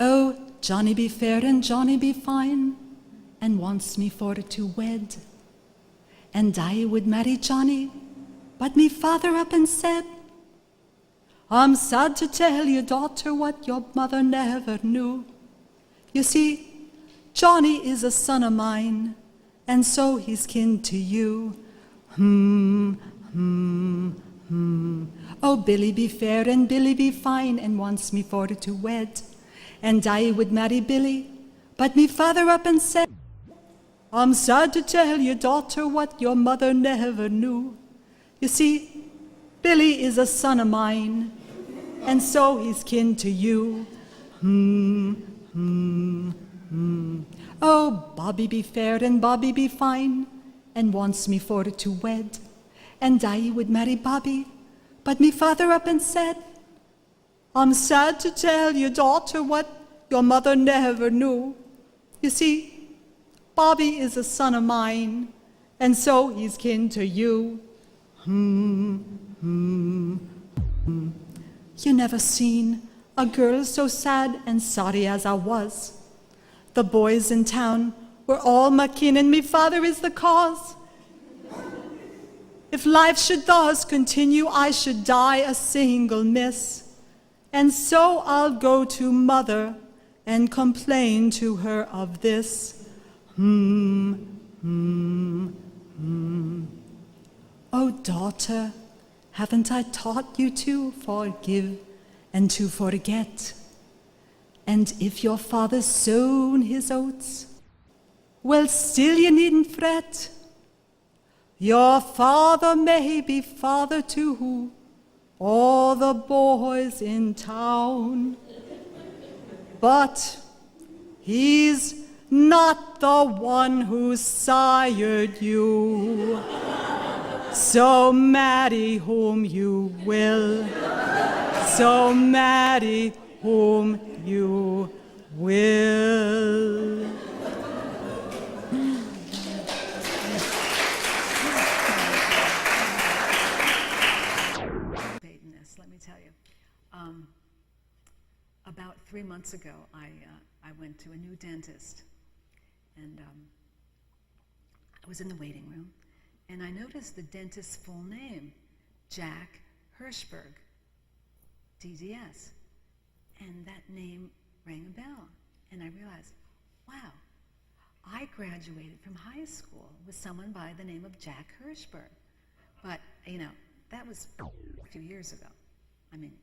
Oh, Johnny be fair and Johnny be fine, and wants me for to wed. And I would marry Johnny, but me father up and said, I'm sad to tell you, daughter, what your mother never knew. You see, Johnny is a son of mine, and so he's kin to you. Oh, Billy be fair and Billy be fine, and wants me for to wed. And I would marry Billy, but me father up and said, I'm sad to tell you, daughter, what your mother never knew. You see, Billy is a son of mine, and so he's kin to you. Oh, Bobby be fair and Bobby be fine, and wants me for to wed. And I would marry Bobby, but me father up and said, I'm sad to tell you, daughter, what your mother never knew. You see, Bobby is a son of mine, and so he's kin to you. You never seen a girl so sad and sorry as I was. The boys in town were all my kin, and me father is the cause. If life should thus continue, I should die a single miss. And so I'll go to mother and complain to her of this. Oh, daughter, haven't I taught you to forgive and to forget? And if your father's sown his oats, well, still you needn't fret. Your father may be father to all the boys in town, but he's not the one who sired you. So marry whom you will, so marry whom you will. Let me tell you, about 3 months ago, I went to a new dentist, and I was in the waiting room, and I noticed the dentist's full name, Jack Hirschberg, DDS, and that name rang a bell, and I realized, wow, I graduated from high school with someone by the name of Jack Hirschberg. But, you know, that was a few years ago. I mean,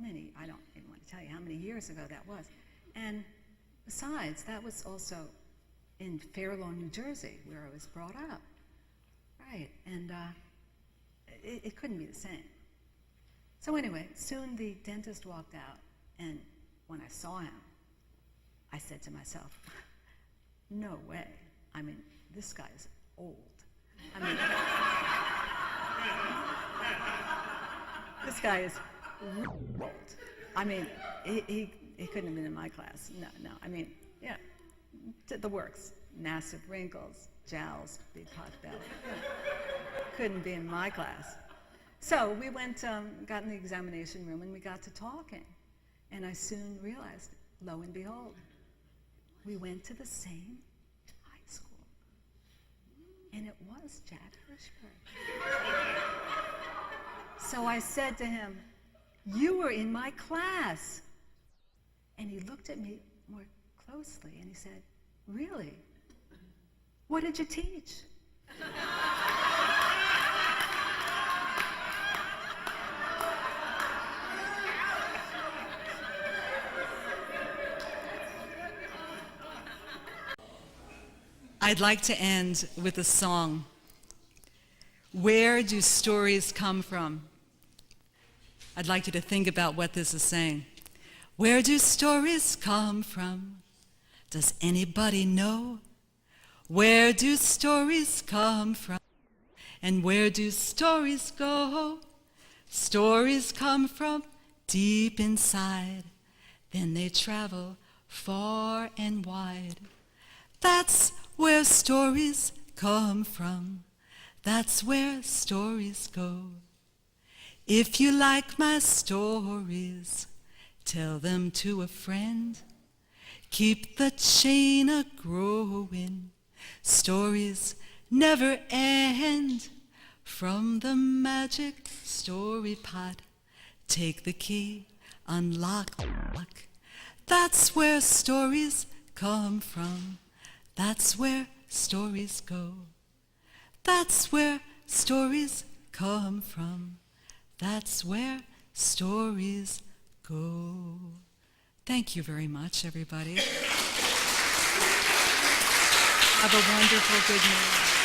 I don't even want to tell you how many years ago that was. And besides, that was also in Fair Lawn, New Jersey, where I was brought up. Right, and it couldn't be the same. So anyway, soon the dentist walked out, and when I saw him, I said to myself, no way. I mean, this guy's old. I mean, this guy is old. I mean, he couldn't have been in my class. No. I mean, yeah, the works. Massive wrinkles, jowls, big pot belly. Couldn't be in my class. So we went, got in the examination room, and we got to talking. And I soon realized, lo and behold, we went to the same high school. And it was Jack Hirschberg. So I said to him, you were in my class. And he looked at me more closely, and he said, really? What did you teach? I'd like to end with a song. Where do stories come from? I'd like you to think about what this is saying. Where do stories come from? Does anybody know? Where do stories come from? And where do stories go? Stories come from deep inside, then they travel far and wide. That's where stories come from. That's where stories go. If you like my stories, tell them to a friend. Keep the chain a-growing. Stories never end. From the magic story pot, take the key, unlock. That's where stories come from. That's where stories go. That's where stories come from. That's where stories go. Thank you very much, everybody. Have a wonderful good night.